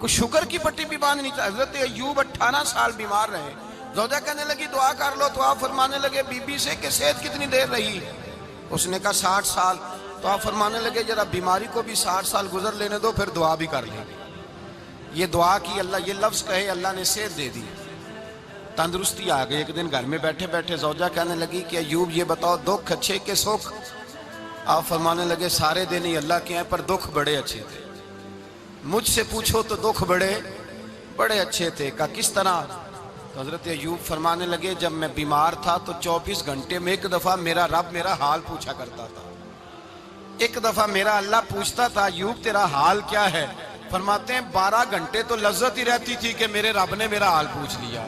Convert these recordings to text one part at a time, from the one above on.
کوئی شوگر کی پٹی بھی باندھ نہیں تھا. حضرت ایوب 18 سال بیمار رہے. زوجہ کہنے لگی دعا کر لو, تو آپ فرمانے لگے بی بی سے کہ صحت کتنی دیر رہی؟ اس نے کہا 60 سال. تو آپ فرمانے لگے ذرا بیماری کو بھی 60 سال گزر لینے دو, پھر دعا بھی کر لیں گے. یہ دعا کی, اللہ یہ لفظ کہے, اللہ نے صحت دے دی, تندرستی آ گئی. ایک دن گھر میں بیٹھے بیٹھے زوجہ کہنے لگی کہ ایوب یہ بتاؤ دکھ اچھے کہ سکھ؟ آپ فرمانے لگے سارے دن ہی اللہ کے ہیں, پر دکھ بڑے اچھے تھے. مجھ سے پوچھو تو دکھ بڑے اچھے تھے. کہا کس طرح؟ تو حضرت ایوب فرمانے لگے جب میں بیمار تھا تو 24 گھنٹے میں ایک دفعہ میرا رب میرا حال پوچھا کرتا تھا. ایک دفعہ میرا اللہ پوچھتا تھا ایوب تیرا حال کیا ہے؟ فرماتے ہیں 12 گھنٹے تو لذت ہی رہتی تھی کہ میرے رب نے میرا حال پوچھ لیا,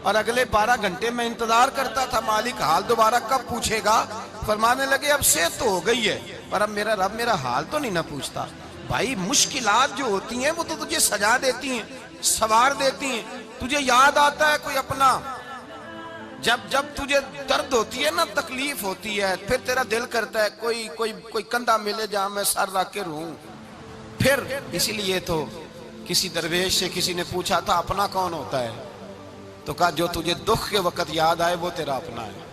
اور اگلے 12 گھنٹے میں انتظار کرتا تھا مالک حال دوبارہ کب پوچھے گا. فرمانے لگے اب صحت تو ہو گئی ہے, پر اب میرا رب میرا حال تو نہیں نہ پوچھتا. بھائی مشکلات جو ہوتی ہیں وہ تو تجھے سجا دیتی ہیں, سوار دیتی ہیں. تجھے یاد آتا ہے کوئی اپنا, جب تجھے درد ہوتی ہے نا, تکلیف ہوتی ہے, پھر تیرا دل کرتا ہے کوئی کندھا ملے جہاں میں سر رکھ کے رہوں. پھر اسی لیے تو کسی درویش سے کسی نے پوچھا تھا اپنا کون ہوتا ہے؟ تو کہا جو تجھے دکھ کے وقت یاد آئے وہ تیرا اپنا ہے.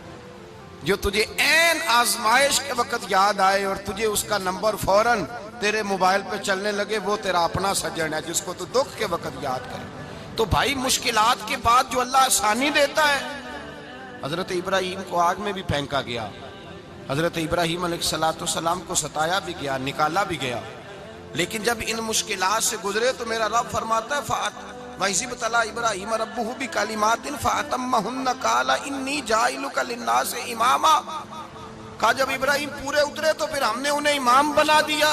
جو تجھے عین آزمائش کے وقت یاد آئے اور تجھے اس کا نمبر فوراً تیرے موبائل پہ چلنے لگے, وہ تیرا اپنا سجن ہے جس کو تو دکھ کے وقت یاد کرے. تو بھائی مشکلات کے بعد جو اللہ آسانی دیتا ہے. حضرت ابراہیم کو آگ میں بھی پھینکا گیا, حضرت ابراہیم علیہ السلام کو ستایا بھی گیا, نکالا بھی گیا, لیکن جب ان مشکلات سے گزرے تو میرا رب فرماتا ہے وَإِذِ ابْتَلَىٰ إِبْرَاهِيمَ رَبُّهُ بِكَلِمَاتٍ فَأَتَمَّهُنَّ قَالَ إِنِّي جَاعِلُكَ لِلنَّاسِ إِمَامًا. کہا جب ابراہیم پورے اترے تو پھر ہم نے انہیں امام بنا دیا.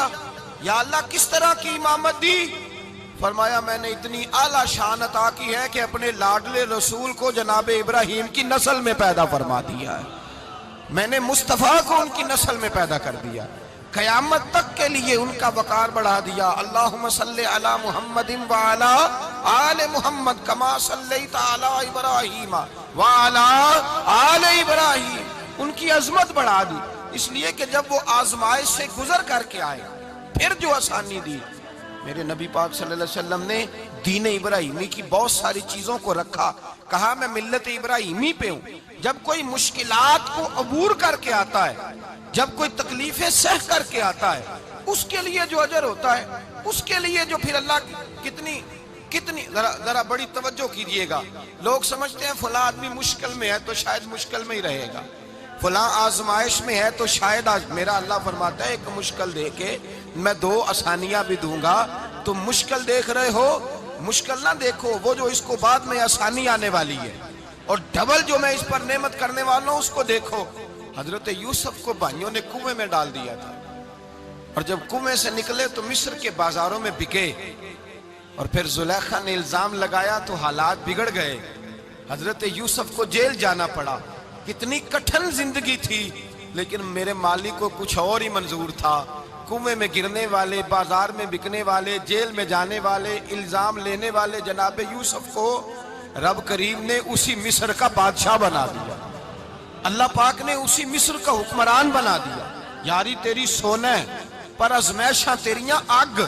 یا اللہ کس طرح کی امامت دی؟ فرمایا میں نے اتنی اعلیٰ شان عطا کی ہے کہ اپنے لاڈلے رسول کو جناب ابراہیم کی نسل میں پیدا فرما دیا ہے. میں نے مصطفیٰ کو ان کی نسل میں پیدا کر دیا, قیامت تک کے لیے ان کا وقار بڑھا دیا. اللہم صلی علی محمد وعلی آل محمد کما صلیت علی ابراہیم وعلی آل ابراہیم. ان کی عظمت بڑھا دی, اس لیے کہ جب وہ آزمائش سے گزر کر کے آئے پھر جو آسانی دی. میرے نبی پاک صلی اللہ علیہ وسلم نے دین ابراہیمی کی بہت ساری چیزوں کو رکھا, کہا میں ملت ابراہیمی پہ ہوں. جب کوئی مشکلات کو عبور کر کے آتا ہے, جب کوئی تکلیفیں سہ کر کے آتا ہے, اس کے لیے جو اجر ہوتا ہے, اس کے لیے جو پھر اللہ کتنی ذرا بڑی توجہ کیجئے گا. لوگ سمجھتے ہیں فلاں آدمی مشکل میں ہے تو شاید مشکل میں ہی رہے گا, فلاں آزمائش میں ہے تو شاید میرا اللہ فرماتا ہے ایک مشکل دے کے میں 2 آسانیاں بھی دوں گا. تم مشکل دیکھ رہے ہو, مشکل نہ دیکھو, وہ جو اس کو بعد میں آسانی آنے والی ہے, اور ڈبل جو میں اس پر نعمت کرنے والا ہوں اس کو دیکھو. حضرت یوسف کو بھائیوں نے کنویں میں ڈال دیا تھا, اور جب کنویں سے نکلے تو مصر کے بازاروں میں بکے, اور پھر زلیخا نے الزام لگایا تو حالات بگڑ گئے. حضرت یوسف کو جیل جانا پڑا. کتنی کٹھن زندگی تھی, لیکن میرے مالک کو کچھ اور ہی منظور تھا. کنویں میں گرنے والے, بازار میں بکنے والے, جیل میں جانے والے, الزام لینے والے جناب یوسف کو رب کریم نے اسی مصر کا بادشاہ بنا دیا. اللہ پاک نے اسی مصر کا حکمران بنا دیا. یاری تیری سونا ہے پر ازمیشاں تیریاں اگ,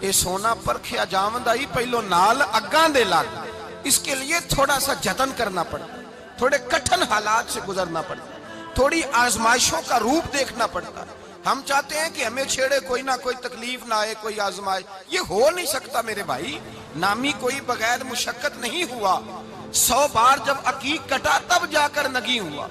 اے سونا پرکھیا جاوند آئی پہلو نال اگاں دے لگ. اس کے لیے تھوڑا سا جتن کرنا پڑتا, تھوڑے کٹھن حالات سے گزرنا پڑتا, تھوڑی آزمائشوں کا روپ دیکھنا پڑتا. ہم چاہتے ہیں کہ ہمیں چھیڑے کوئی نہ کوئی تکلیف نہ آئے, کوئی آزمائش. یہ ہو نہیں سکتا میرے بھائی, نامی کوئی بغیر مشقت نہیں ہوا. 100 بار جب عقیق کٹا تب جا کر نگی ہوا.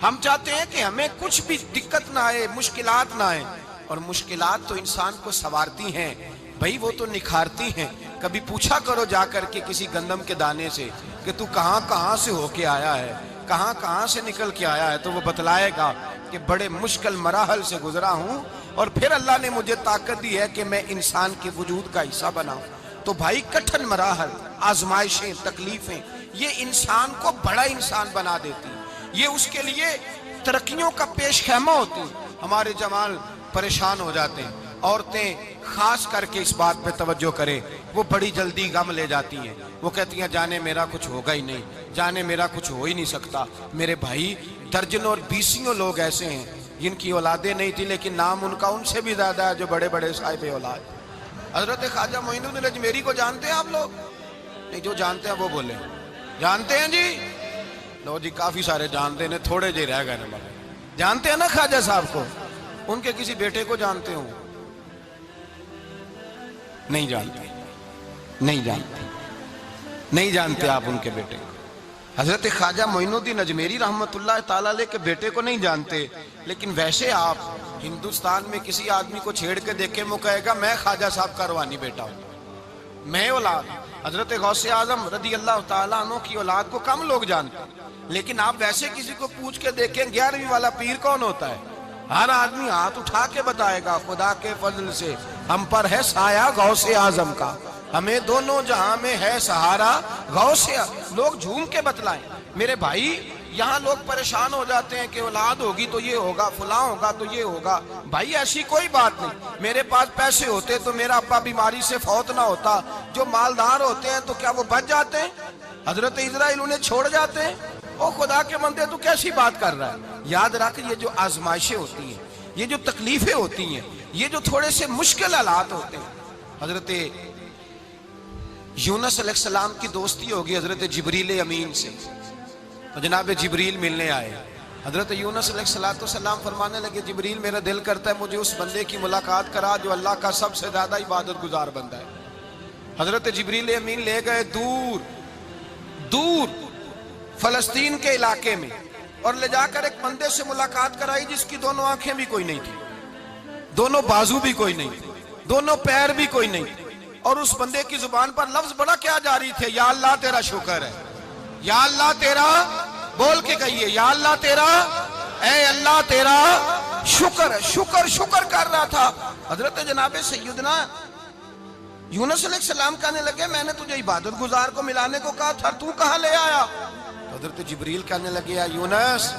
ہم چاہتے ہیں کہ ہمیں کچھ بھی دقت نہ آئے, مشکلات نہ آئے, اور مشکلات تو انسان کو سنوارتی ہیں بھائی, وہ تو نکھارتی ہیں. کبھی پوچھا کرو جا کر کے کسی گندم کے دانے سے کہ تو کہاں سے ہو کے آیا ہے, کہاں سے نکل کے آیا ہے, تو وہ بتلائے گا کہ بڑے مشکل مراحل سے گزرا ہوں, اور پھر اللہ نے مجھے طاقت دی ہے کہ میں انسان کے وجود کا حصہ بناؤں. تو بھائی کٹھن مراحل, آزمائشیں, تکلیفیں, یہ انسان کو بڑا انسان بنا دیتی, یہ اس کے لیے ترقیوں کا پیش خیمہ ہوتی. ہمارے جوان پریشان ہو جاتے ہیں, عورتیں خاص کر کے اس بات پہ توجہ کریں, وہ بڑی جلدی غم لے جاتی ہیں. وہ کہتی ہیں جانے میرا کچھ ہوگا ہی نہیں, جانے میرا کچھ ہو ہی نہیں سکتا. میرے بھائی درجنوں اور بیسیوں لوگ ایسے ہیں جن کی اولادیں نہیں تھی, لیکن نام ان کا ان سے بھی زیادہ ہے جو بڑے بڑے صاحب اولاد. حضرت خواجہ معین الدین اجمیری کو جانتے ہیں آپ لوگ؟ نہیں، جو جانتے ہیں وہ بولیں جانتے ہیں جی؟ لو جی، کافی سارے جانتے ہیں، تھوڑے جی رہ گئے نا۔ جانتے ہیں نا خواجہ صاحب کو؟ ان کے کسی بیٹے کو جانتے ہوں؟ نہیں جانتے، نہیں جانتے، نہیں جانتے آپ ان کے بیٹے کو۔ حضرت خواجہ معین الدین اجمیری رحمت اللہ تعالیٰ علیہ کے بیٹے کو نہیں جانتے، لیکن ویسے آپ ہندوستان میں کسی آدمی کو چھیڑ کے دیکھیں، وہ کہے گا میں خواجہ صاحب کا روحانی بیٹا ہوں، میں اولاد۔ حضرت غوث اعظم رضی اللہ تعالیٰ عنہ کی اولاد کو کم لوگ جانتے ہیں، لیکن آپ ویسے کسی کو پوچھ کے دیکھیں 11ویں والا پیر کون ہوتا ہے، ہر آدمی ہاتھ اٹھا کے بتائے گا خدا کے فضل سے ہم پر ہے سایہ غوث اعظم کا، ہمیں دونوں جہاں میں ہے سہارا غوث۔ لوگ جھوم کے بتلائیں۔ میرے بھائی، یہاں لوگ پریشان ہو جاتے ہیں کہ اولاد ہوگی تو یہ ہوگا، فلاں ہوگا تو یہ ہوگا۔ بھائی ایسی کوئی بات نہیں۔ میرے پاس پیسے ہوتے تو میرا ابا بیماری سے فوت نہ ہوتا۔ جو مالدار ہوتے ہیں تو کیا وہ بچ جاتے ہیں؟ حضرت اسرائیل انہیں چھوڑ جاتے ہیں؟ او خدا کے بندے، تو کیسی بات کر رہا ہے؟ یاد رکھ، یہ جو آزمائشیں ہوتی ہیں، یہ جو تکلیفیں ہوتی ہیں، یہ جو تھوڑے سے مشکل حالات ہوتے ہیں۔ حضرت یونس علیہ السلام کی دوستی ہوگی حضرت جبریل امین سے، تو جناب جبریل ملنے آئے۔ حضرت یونس علیہ السلام فرمانے لگے جبریل میرا دل کرتا ہے مجھے اس بندے کی ملاقات کرا جو اللہ کا سب سے زیادہ عبادت گزار بندہ ہے۔ حضرت جبریل امین لے گئے دور دور فلسطین کے علاقے میں، اور لے جا کر ایک بندے سے ملاقات کرائی جس کی دونوں آنکھیں بھی کوئی نہیں تھی، دونوں بازو بھی کوئی نہیں تھی، دونوں پیر بھی کوئی نہیں تھی، اور اس بندے کی زبان پر لفظ بڑا کیا جاری تھے، یا اللہ تیرا شکر ہے، یا اللہ تیرا، بول کے کہیے یا اللہ تیرا، اے اللہ تیرا شکر ہے۔ شکر شکر کر رہا تھا۔ حضرت جناب سیدنا یونس علیہ السلام کہنے لگے میں نے تجھے عبادت گزار کو ملانے کو کہا تھا، تو کہاں لے آیا؟ حضرت جبریل کہنے لگے یا یونس،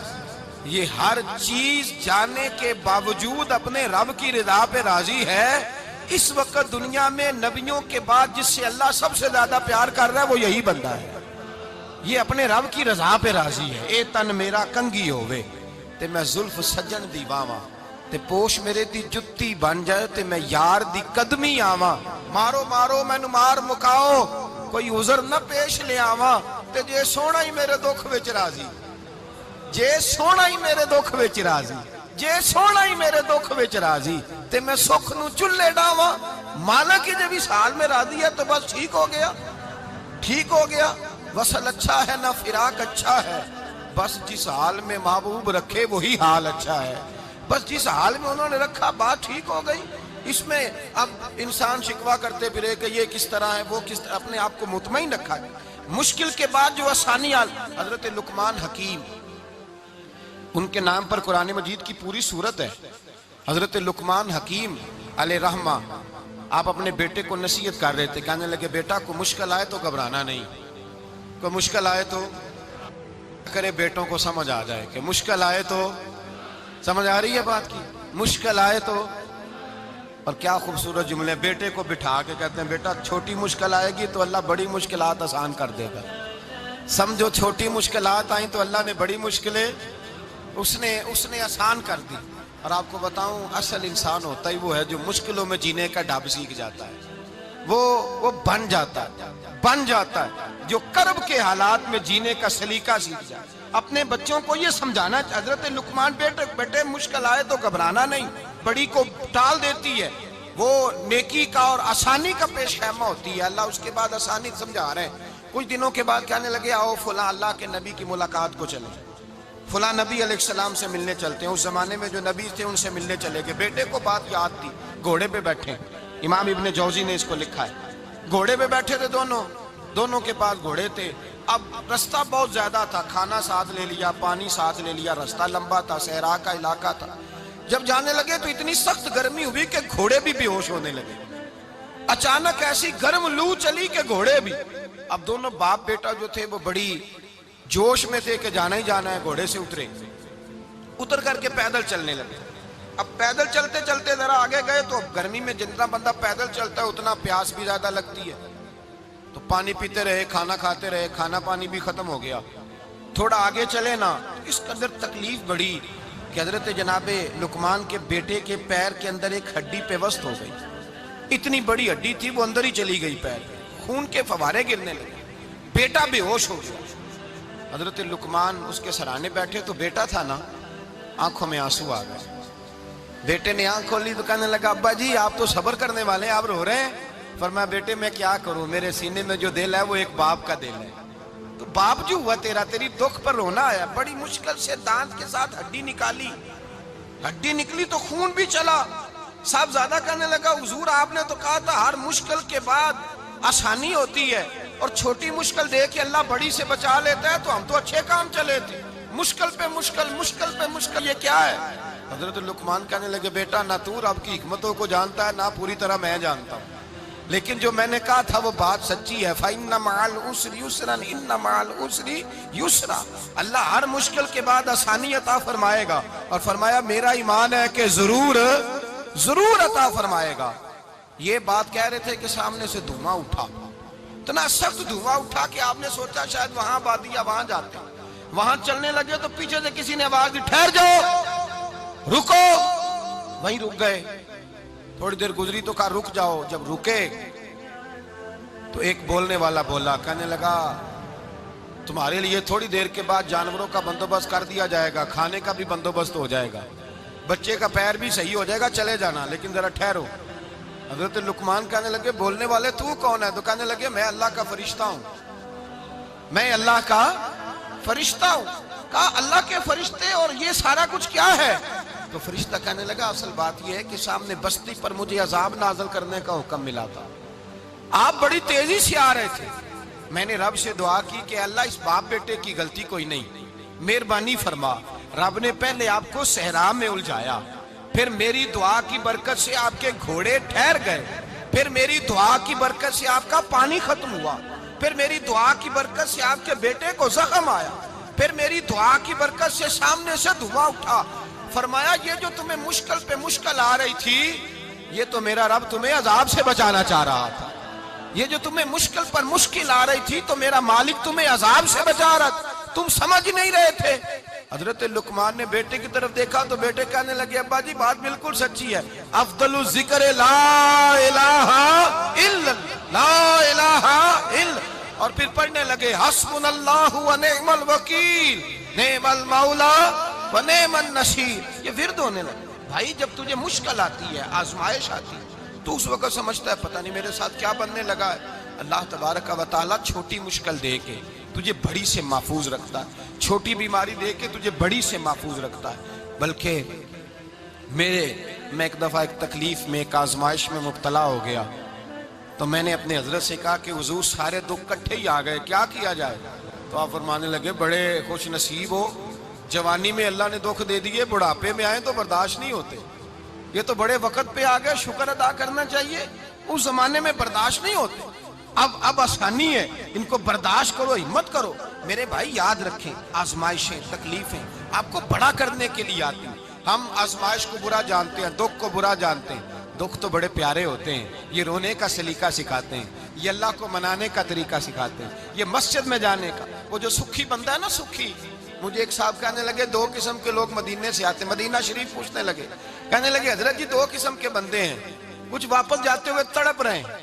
یہ ہر چیز جانے کے باوجود اپنے رب کی رضا پہ راضی ہے۔ اس وقت دنیا میں نبیوں کے بعد جس سے اللہ سب سے زیادہ پیار کر رہا ہے وہ یہی بندہ ہے، یہ اپنے رب کی رضا پہ راضی ہے۔ اے تن میرا کنگی ہووے تے میں زلف سجن دی واواں، تے پوش میرے دی جتی بن جائے تے میں یار دی قدمی آواں، مارو مارو مینو مار مکاؤ کوئی عذر نہ پیش لے آواں، تے جے سونا ہی میرے دکھ وچ راضی، جے سونا ہی میرے دکھ وچ راضی، جے سونا ہی میرے دکھ وچ راضی، تے میں سکھ نو چلے ڈاواں، مالک جے بھی سال میں راضی ہے تو بس ٹھیک ہو گیا، ٹھیک ہو گیا۔ وصل اچھا ہے نہ فراق اچھا ہے، بس جس حال میں محبوب رکھے وہی حال اچھا ہے، بس جس حال میں انہوں نے رکھا بات ٹھیک ہو گئی۔ اس میں اب انسان شکوہ کرتے پھرے کہ یہ کس طرح ہے وہ کس طرح، اپنے آپ کو مطمئن رکھا ہے۔ مشکل کے بعد جو آسانی حضرت لقمان حکیم، ان کے نام پر قرآن مجید کی پوری سورت ہے۔ حضرت لقمان حکیم علیہ رحمہ آپ اپنے بیٹے کو نصیحت کر رہے تھے، کہنے لگے بیٹا کو مشکل آئے تو گھبرانا نہیں، کوئی مشکل آئے تو کرے بیٹوں کو سمجھ آ جائے کہ مشکل آئے تو، سمجھ آ رہی ہے بات کی، مشکل آئے تو۔ اور کیا خوبصورت جملے، بیٹے کو بٹھا کے کہتے ہیں بیٹا چھوٹی مشکل آئے گی تو اللہ بڑی مشکلات آسان کر دے گا، سمجھو چھوٹی مشکلات آئیں تو اللہ نے بڑی مشکلیں اس نے آسان کر دی۔ اور آپ کو بتاؤں اصل انسان ہوتا ہی وہ ہے جو مشکلوں میں جینے کا ڈھب سیکھ جاتا ہے، وہ بن جاتا ہے جو کرب کے حالات میں جینے کا سلیقہ سیکھ جائے۔ اپنے بچوں کو یہ سمجھانا، حضرت لقمان بیٹے مشکل آئے تو گھبرانا نہیں، بڑی کو ٹال دیتی ہے، وہ نیکی کا اور آسانی کا پیش خیمہ ہوتی ہے، اللہ اس کے بعد آسانی سمجھا رہے ہیں۔ کچھ دنوں کے بعد کہنے لگے آؤ فلاں اللہ کے نبی کی ملاقات کو چلیں، فلاں نبی علیہ السلام سے ملنے چلتے ہیں۔ اس زمانے میں جو نبی تھے ان سے ملنے چلے گئے، بیٹے کو بات یاد تھی، گھوڑے پہ بیٹھے، امام ابن جوزی نے اس کو لکھا ہے، گھوڑے پہ بیٹھے تھے دونوں کے پاس گھوڑے تھے۔ اب رستہ بہت زیادہ تھا، کھانا ساتھ لے لیا، پانی ساتھ لے لیا، رستہ لمبا تھا، صحرا کا علاقہ تھا۔ جب جانے لگے تو اتنی سخت گرمی ہوئی کہ گھوڑے بھی بے ہوش ہونے لگے، اچانک ایسی گرم لو چلی کہ گھوڑے بھی۔ اب دونوں باپ بیٹا جو تھے وہ بڑی جوش میں تھے کہ جانا ہی جانا ہے، گھوڑے سے اتر کر کے پیدل چلنے لگے۔ اب پیدل چلتے چلتے ذرا آگے گئے تو اب گرمی میں جتنا بندہ پیدل چلتا ہے اتنا پیاس بھی زیادہ لگتی ہے، تو پانی پیتے رہے، کھانا کھاتے رہے، کھانا پانی بھی ختم ہو گیا۔ تھوڑا آگے چلے نا، اس قدر تکلیف بڑھی کہ حضرت جناب لقمان کے بیٹے کے پیر کے اندر ایک ہڈی پیوست ہو گئی، اتنی بڑی ہڈی تھی وہ اندر ہی چلی گئی پیر پہ، خون کے فوارے گرنے لگے، بیٹا بے ہوش ہو گیا۔ حضرت لقمان اس کے سرانے بیٹھے تو بیٹا تھا نا، آنکھوں میں آنسو آ گئے۔ بیٹے نے آنکھ کھولی تو کہنے لگا ابا جی آپ تو صبر کرنے والے ہیں، آپ رو رہے ہیں۔ فرمایا بیٹے میں کیا کروں، میرے سینے میں جو دل ہے وہ ایک باپ کا دل ہے، تو باپ جو ہوا تیرا، تیری دکھ پر رونا آیا۔ بڑی مشکل سے دانت کے ساتھ ہڈی نکالی، ہڈی نکلی تو خون بھی چلا۔ صاحب زیادہ کہنے لگا حضور آپ نے تو کہا تھا ہر مشکل کے بعد آسانی ہوتی ہے، اور چھوٹی مشکل دے کے اللہ بڑی سے بچا لیتا ہے، تو ہم تو اچھے کام چلے تھے، مشکل پہ مشکل، مشکل پہ مشکل، یہ کیا ہے؟ حضرت لقمان کہنے لگے بیٹا نہ تو رب کی حکمتوں کو جانتا ہے نہ پوری طرح میں جانتا ہوں، لیکن جو میں نے کہا تھا وہ بات سچی ہے۔ فَإِنَّ مَعَ الْعُسْرِ يُسْرًا إِنَّ مَعَ الْعُسْرِ يُسْرًا، اللہ ہر مشکل کے بعد آسانی عطا فرمائے گا، اور فرمایا میرا ایمان ہے کہ ضرور ضرور عطا فرمائے گا۔ یہ بات کہہ رہے تھے کہ سامنے سے دھواں اٹھا، اتنا سخت دھواں اٹھا کہ آپ نے سوچا شاید وہاں بادیا وہاں جاتے، وہاں چلنے لگے تو پیچھے سے کسی نے آواز دی ٹھہر جاؤ، رکو، وہیں رک گئے۔ تھوڑی دیر گزری تو کہا رک جاؤ، جب رکے تو ایک بولنے والا بولا، کہنے لگا تمہارے لیے تھوڑی دیر کے بعد جانوروں کا بندوبست کر دیا جائے گا، کھانے کا بھی بندوبست ہو جائے گا، بچے کا پیر بھی صحیح ہو جائے گا، چلے جانا، لیکن ذرا ٹھہرو۔ حضرت لقمان کہنے لگے بولنے والے تو کون ہے؟ تو کہنے لگے میں اللہ کا فرشتہ ہوں، میں اللہ کا فرشتہ ہوں۔ کہا اللہ کے فرشتے اور یہ سارا کچھ کیا ہے؟ تو فرشتہ کہنے لگا اصل بات یہ ہے کہ سامنے بستی پر مجھے عذاب نازل کرنے کا حکم ملا تھا، آپ بڑی تیزی سے آ رہے تھے، میں نے رب سے دعا کی کہ اللہ اس باپ بیٹے کی غلطی کوئی نہیں، مہربانی فرما۔ رب نے پہلے آپ کو صحرا میں الجھایا، پھر میری دعا کی برکت سے آپ کے گھوڑے ٹھہر گئے، پھر میری دعا کی برکت سے آپ کا پانی ختم ہوا، پھر میری دعا کی برکت سے آپ کے بیٹے کو زخم آیا، پھر میری دعا کی برکت سے سامنے سے دھواں اٹھا۔ فرمایا یہ جو تمہیں مشکل پہ مشکل آ رہی تھی، یہ تو میرا رب تمہیں عذاب سے بچانا چاہ رہا تھا، یہ جو تمہیں مشکل پر مشکل آ رہی تھی تو میرا مالک تمہیں عذاب سے بچا رہا تھا، تم سمجھ نہیں رہے تھے۔ حضرت لقمان نے بیٹے کی طرف دیکھا تو بیٹے کہنے لگے ابا جی بات بالکل سچی ہے، افضل الذکر لا الہ الا لا الہ الا، اور پھر پڑھنے لگے حسبنا اللہ و نعم الوکیل نعم المولا و نعم النصیر۔ یہ ورد ہونے لگے۔ بھائی جب تجھے مشکل آتی ہے، آزمائش آتی ہے، تو اس وقت سمجھتا ہے پتہ نہیں میرے ساتھ کیا بننے لگا ہے۔ اللہ تبارک و تعالیٰ چھوٹی مشکل دے کے تجھے بڑی سے محفوظ رکھتا ہے، چھوٹی بیماری دے کے تجھے بڑی سے محفوظ رکھتا ہے۔ بلکہ میں ایک دفعہ ایک تکلیف میں، ایک آزمائش میں مبتلا ہو گیا، تو میں نے اپنے حضرت سے کہا کہ حضور سارے دکھ کٹھے ہی آ گئے، کیا کیا جائے؟ تو آپ فرمانے لگے بڑے خوش نصیب ہو، جوانی میں اللہ نے دکھ دے دیے، بڑھاپے میں آئے تو برداشت نہیں ہوتے، یہ تو بڑے وقت پہ آ گئے، شکر ادا کرنا چاہیے، اس زمانے میں برداشت نہیں ہوتے، اب آسانی ہے، ان کو برداشت کرو، ہمت کرو۔ میرے بھائی یاد رکھیں آزمائشیں، تکلیفیں آپ کو بڑا کرنے کے لیے آتی ہیں۔ ہم آزمائش کو برا جانتے ہیں، دکھ کو برا جانتے ہیں، دکھ تو بڑے پیارے ہوتے ہیں، یہ رونے کا سلیقہ سکھاتے ہیں، یہ اللہ کو منانے کا طریقہ سکھاتے ہیں، یہ مسجد میں جانے کا۔ وہ جو سکھی بندہ ہے نا، سکھی، مجھے ایک صاحب کہنے لگے دو قسم کے لوگ مدینے سے آتے ہیں، مدینہ شریف پوچھنے لگے، کہنے لگے حضرت جی دو قسم کے بندے ہیں، کچھ واپس جاتے ہوئے تڑپ رہے ہیں،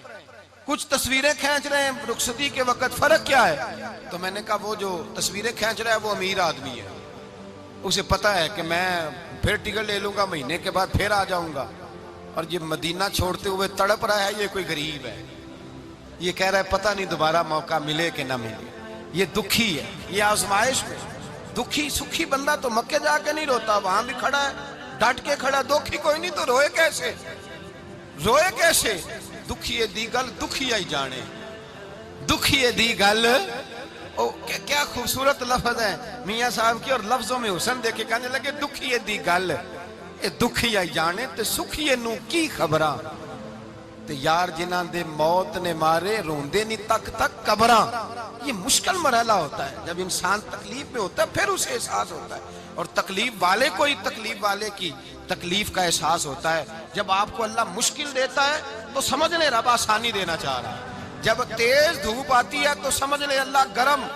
کچھ تصویریں کھینچ رہے ہیں رخصتی کے وقت، فرق کیا ہے؟ تو میں نے کہا وہ جو تصویریں کھینچ رہا ہے وہ امیر آدمی ہے، اسے پتا ہے کہ میں پھر ٹکٹ لے لوں گا، مہینے کے بعد پھر آ جاؤں گا، اور یہ مدینہ چھوڑتے ہوئے تڑپ رہا ہے، یہ کوئی غریب ہے، یہ کہہ رہا ہے پتہ نہیں دوبارہ موقع ملے کہ نہ ملے، یہ دکھی ہے، یہ آزمائش میں دکھی۔ سکھی بندہ تو مکے جا کے نہیں روتا، وہاں بھی کھڑا ہے، ڈٹ کے کھڑا، دکھی کوئی نہیں تو روئے کیسے؟ روئے کیسے؟ دکھیے دی گل دکھیا ہی جانے، دکھیے دی گل، کیا خوبصورت لفظ ہے میاں صاحب کی، اور لفظوں میں حسن دیکھے، کہنے لگے دکھیے دی گل اے دکھیا ہی جانے، تے سکھیے نو کی خبراں، تے یار جنہاں دے موت نے مارے روندے نہیں تک تک قبراں۔ یہ مشکل مرحلہ ہوتا ہے، جب انسان تکلیف میں ہوتا ہے پھر اسے احساس ہوتا ہے، اور تکلیف والے کو ہی تکلیف والے کی تکلیف کا احساس ہوتا ہے۔ جب آپ کو اللہ مشکل دیتا ہے تو سمجھ لیں رب آسانی دینا چاہ رہا ہے، جب تیز دھوپ آتی ہے تو سمجھ لیں اللہ گرم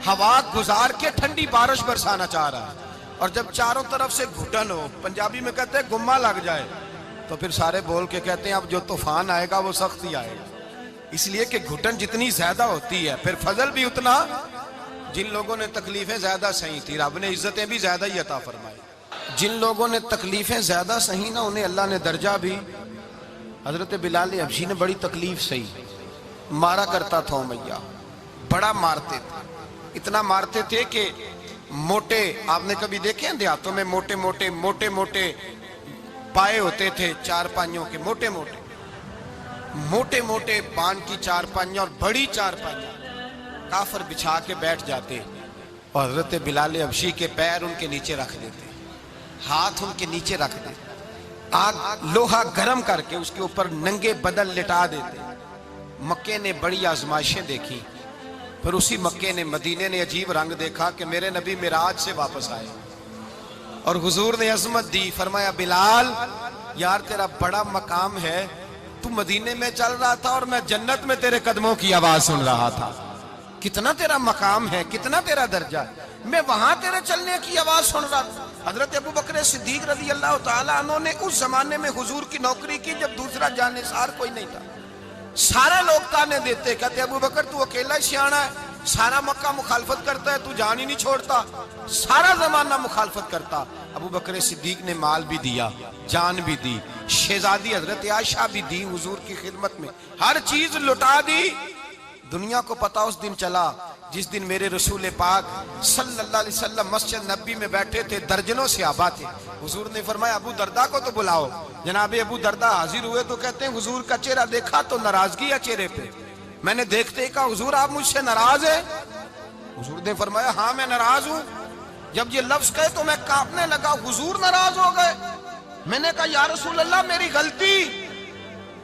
ہوا گزار کے ٹھنڈی بارش برسانا چاہ رہا ہے، اور جب چاروں طرف سے گھٹن ہو، پنجابی میں کہتے ہیں گمہ لگ جائے، تو پھر سارے بول کے کہتے ہیں اب جو طوفان آئے گا وہ سخت ہی آئے گا، اس لیے کہ گھٹن جتنی زیادہ ہوتی ہے پھر فضل بھی اتنا۔ جن لوگوں نے تکلیفیں زیادہ سہی تھی رب نے عزتیں بھی زیادہ ہی عطا فرمائی، جن لوگوں نے تکلیفیں زیادہ سہی نا انہیں اللہ نے درجہ بھی۔ حضرت بلال حبشی نے بڑی تکلیف سہی، مارا کرتا تھا امیہ، بڑا مارتے تھے، اتنا مارتے تھے کہ موٹے، آپ نے کبھی دیکھے ہیں دیہاتوں میں موٹے موٹے پائے ہوتے تھے چار پائیوں کے، موٹے موٹے بان کی چار پائیاں اور بڑی چار پائیاں کافر بچھا کے بیٹھ جاتے اور حضرت بلال حبشی کے پیر ان کے نیچے رکھ دیتے، ہاتھ ان کے نیچے رکھ دیتے، آگ لوہا گرم کر کے اس کے اوپر ننگے بدن لٹا دیتے۔ مکے نے بڑی آزمائشیں دیکھی، پھر اسی مکے نے مدینے نے عجیب رنگ دیکھا کہ میرے نبی معراج سے واپس آئے اور حضور نے عظمت دی، فرمایا بلال یار تیرا بڑا مقام ہے، تو مدینے میں چل رہا تھا اور میں جنت میں تیرے قدموں کی آواز سن رہا تھا، کتنا تیرا مقام ہے، کتنا تیرا درجہ ہے، میں وہاں تیرے چلنے کی آواز سن رہا تھا۔ حضرت ابو بکر صدیق رضی اللہ تعالیٰ عنہ نے اس زمانے میں حضور کی نوکری کی جب دوسرا جانثار کوئی نہیں تھا، سارے لوگ تانے دیتے، کہتے ابو بکر تو اکیلا ہی سیانا ہے، سارا مکہ مخالفت کرتا ہے، تو جان ہی نہیں چھوڑتا، سارا زمانہ مخالفت کرتا۔ ابو بکر صدیق نے مال بھی دیا، جان بھی دی، شہزادی حضرت عائشہ بھی دی حضور کی خدمت میں، ہر چیز لٹا دی۔ دنیا کو پتا اس دن چلا جس دن میرے رسول پاک صلی اللہ علیہ وسلم مسجد نبی میں بیٹھے تھے، درجنوں صحابہ تھے، حضور نے فرمایا ابو دردہ کو تو بلاؤ۔ جناب ابو دردہ حاضر ہوئے تو کہتے ہیں حضور کا چہرہ دیکھا تو ناراضگی ہے چہرے پہ، میں نے دیکھتے ہی کہا حضور آپ مجھ سے ناراض ہیں؟ حضور نے فرمایا ہاں میں ناراض ہوں۔ جب یہ لفظ کہے تو میں کانپنے لگا، حضور ناراض ہو گئے؟ میں نے کہا یا رسول اللہ میری غلطی۔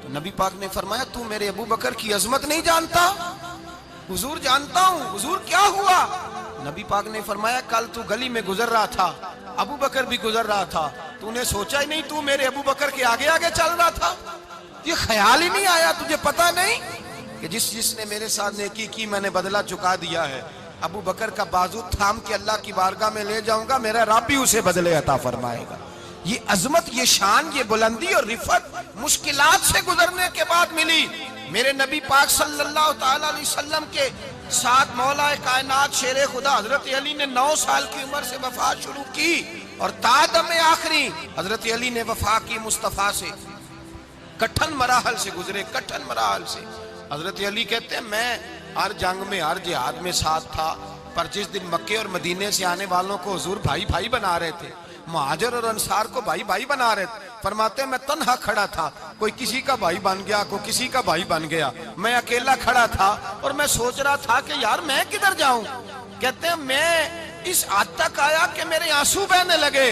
تو نبی پاک نے فرمایا تو میرے ابو بکر کی عظمت نہیں جانتا؟ حضور جانتا ہوں۔ حضور کیا ہوا؟ نبی پاک نے فرمایا کل تو گلی میں گزر رہا تھا، ابو بکر بھی گزر رہا تھا، تو نے سوچا ہی نہیں تو میرے ابو بکر کے آگے آگے چل رہا تھا؟ یہ خیال ہی نہیں آیا تجھے پتا نہیں کہ جس نے میرے ساتھ نیکی کی میں نے بدلہ چکا دیا ہے، ابو بکر کا بازو تھام کے اللہ کی بارگاہ میں لے جاؤں گا، میرا رب بھی اسے بدلے عطا فرمائے گا۔ یہ عظمت، یہ شان، یہ بلندی اور رفعت مشکلات سے گزرنے کے بعد ملی۔ میرے نبی پاک صلی اللہ تعالیٰ علیہ وسلم کے ساتھ مولا کائنات شیر خدا حضرت علی نے 9 سال کی عمر سے وفات شروع کی اور تا دم آخری حضرت علی نے وفا کی مصطفیٰ سے، کٹھن مراحل سے گزرے، کٹھن مراحل سے۔ حضرت علی کہتے ہیں میں ہر جنگ میں ہر جہاد میں ساتھ تھا، پر جس دن مکے اور مدینے سے آنے والوں کو حضور بھائی بھائی بنا رہے تھے، مہاجر اور انصار کو بھائی بھائی بنا رہے تھے، فرماتے ہیں میں تنہا کھڑا تھا، کوئی کسی کا بھائی بن گیا، کوئی کسی کا بھائی بن گیا، میں اکیلا کھڑا تھا اور میں سوچ رہا تھا کہ یار میں کدھر جاؤں۔ کہتے ہیں میں اس حد تک آیا کہ میرے آنسو بہنے لگے،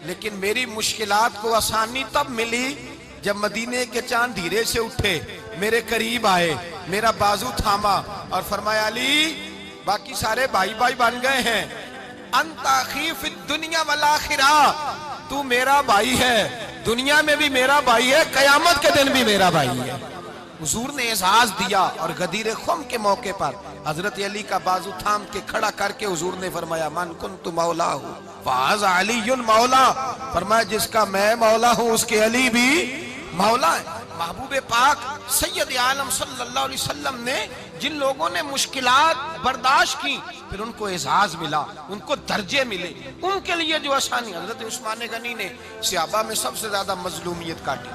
لیکن میری مشکلات کو آسانی تب ملی جب مدینے کے چاند دھیرے سے اٹھے، میرے قریب آئے، میرا بازو تھاما اور فرمایا علی باقی سارے بھائی بھائی بن گئے ہیں، انت اخی فی الدنیا والآخرہ، تو میرا بھائی ہے، دنیا میں بھی میرا بھائی ہے، قیامت کے دن بھی میرا بھائی ہے۔ حضور نے اعزاز دیا اور غدیر خم کے موقع پر حضرت علی کا بازو تھام کے کھڑا کر کے حضور نے فرمایا من کنت مولا ہوں فہذا علی مولا، فرمایا جس کا میں مولا ہوں اس کے علی بھی مولا ہے۔ محبوب پاک سید عالم صلی اللہ علیہ وسلم نے جن لوگوں نے مشکلات برداشت کی پھر ان کو اعزاز ملا، ان کو درجے ملے، ان کے لیے جو آسانی۔ حضرت عثمان غنی نے صحابہ میں سب سے زیادہ مظلومیت کاٹی،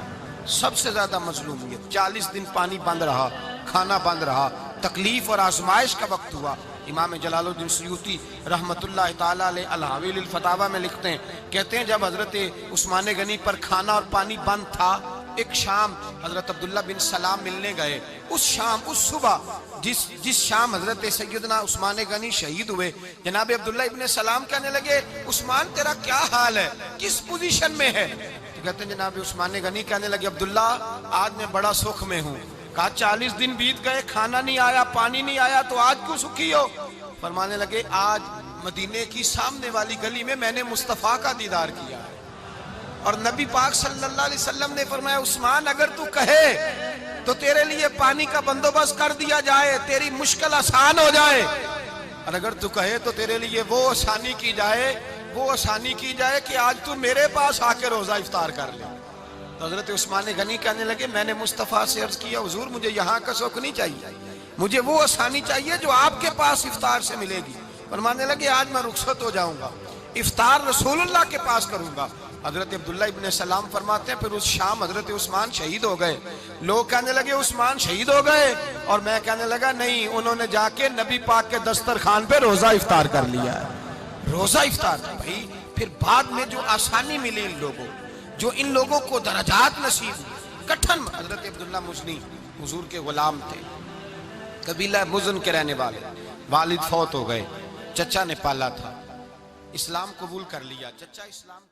سب سے زیادہ مظلومیت، 40 دن پانی بند رہا، کھانا بند رہا، تکلیف اور آزمائش کا وقت ہوا۔ امام جلال الدین سیوطی رحمت اللہ تعالیٰ علیہ الحاویل الفتاوی میں لکھتے ہیں، کہتے ہیں جب حضرت عثمان غنی پر کھانا اور پانی بند تھا، ایک شام حضرت عبداللہ بن سلام ملنے گئے، اس شام، اس صبح جس شام حضرت سیدنا عثمان غنی شہید ہوئے، جناب عبداللہ ابن سلام کہنے لگے عثمان تیرا کیا حال ہے، کس پوزیشن میں ہے؟ تو کہتے ہیں جناب عثمان غنی کہنے لگے عبداللہ آج میں بڑا سکھ میں ہوں۔ کہا 40 دن بیت گئے، کھانا نہیں آیا، پانی نہیں آیا، تو آج کیوں سکھی ہو؟ فرمانے لگے آج مدینے کی سامنے والی گلی میں نے مصطفیٰ کا دیدار کیا ہے، اور نبی پاک صلی اللہ علیہ وسلم نے فرمایا عثمان اگر تو کہے تو تیرے لیے پانی کا بندوبست کر دیا جائے، تیری مشکل آسان ہو جائے، اور اگر تو کہے تو تیرے لیے وہ آسانی کی جائے کہ آج تو میرے پاس آ کے روزہ افطار کر لے۔ تو حضرت عثمان غنی کہنے لگے میں نے مصطفیٰ سے عرض کیا حضور مجھے یہاں کا سوکھ نہیں چاہیے، مجھے وہ آسانی چاہیے جو آپ کے پاس افطار سے ملے گی۔ فرمانے لگے آج میں رخصت ہو جاؤں گا، افطار رسول اللہ کے پاس کروں گا۔ حضرت عبداللہ ابن سلام فرماتے ہیں پھر اس شام حضرت عثمان شہید ہو گئے۔ لوگ کہنے لگے عثمان شہید ہو گئے، اور میں کہنے لگا نہیں، انہوں نے جا کے نبی پاک کے دسترخوان پہ روزہ افطار کر لیا ہے۔ روزہ افطار بھائی، پھر بعد میں جو آسانی ملی ان لوگوں، جو ان لوگوں کو درجات نصیب ہوئی، کٹھن۔ حضرت عبداللہ مزنی حضور کے غلام تھے، قبیلہ مزن کے رہنے والے، والد فوت ہو گئے، چچا نے پالا تھا، اسلام قبول کر لیا، چچا اسلام